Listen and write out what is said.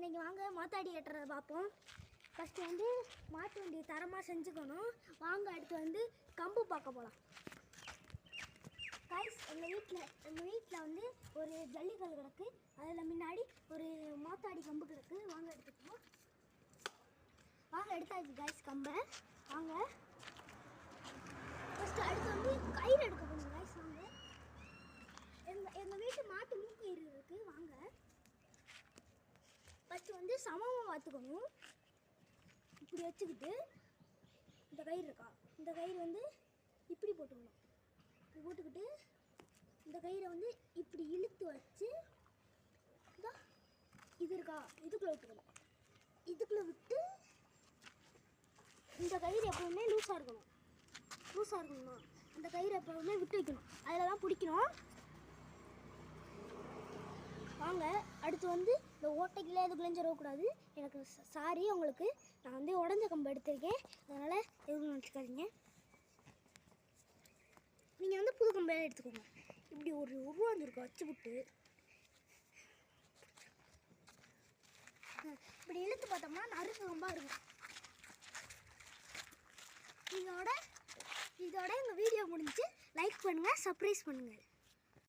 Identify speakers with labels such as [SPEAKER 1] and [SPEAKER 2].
[SPEAKER 1] இன்றைக்கி வாங்க மாத்தாடி கட்டுறதை பார்ப்போம். ஃபஸ்ட்டு வந்து மாட்டு வண்டி தரமாக செஞ்சுக்கணும். வாங்க அடுத்து வந்து கம்பு பார்க்க போகலாம். கைஸ், எங்கள் வீட்டில் வந்து ஒரு ஜல்லிக்கல் கிடக்கு. அதில் முன்னாடி ஒரு மாத்தாடி கம்பு கிடக்கு. வாங்க எடுத்துக்கணும். வாங்க எடுத்தாச்சு கைஸ் கம்பை. வாங்க ஃபஸ்ட்டு அடுத்து வந்து கயிறு எடுக்க போகணும் கைஸ். வாங்க எங்கள் வீட்டு மாட்டு மூக்கயிறு இருக்குது. வாங்க ஃபஸ்ட்டு வந்து சமமாக பார்த்துக்கணும். இப்படி வச்சுக்கிட்டு இந்த கயிறு இருக்கா, இந்த கயிறு வந்து இப்படி போட்டுக்கணும். இப்படி போட்டுக்கிட்டு இந்த கயிறை வந்து இப்படி இழுத்து வச்சு இது இருக்கா, இதுக்குள்ளே விட்டுக்கணும். இதுக்குள்ளே விட்டு இந்த கயிறு எப்போவுமே லூஸாக இருக்கணுமா, இந்த கயிறு எப்போவுமே விட்டு வைக்கணும். அதில் தான் பிடிக்கணும். வாங்க அடுத்து வந்து இந்த ஓட்டைக்குள்ளே எதுக்குள்ளேயும் சொல்லக்கூடாது. எனக்கு சாரி உங்களுக்கு, நான் வந்து உடஞ்ச கம்பு எடுத்திருக்கேன், அதனால் எதுவும் நினச்சிக்காதீங்க. நீங்கள் வந்து புது கம்பையெல்லாம் எடுத்துக்கோங்க. இப்படி ஒரு உருவாந்துருக்கும் வச்சு விட்டு இப்படி இழுத்து பார்த்தோம்னா நறுக்கு கம்பாக இருக்கும். இதோட எங்கள் வீடியோ முடிஞ்சு. லைக் பண்ணுங்கள், சப்ஸ்கிரைப் பண்ணுங்கள்.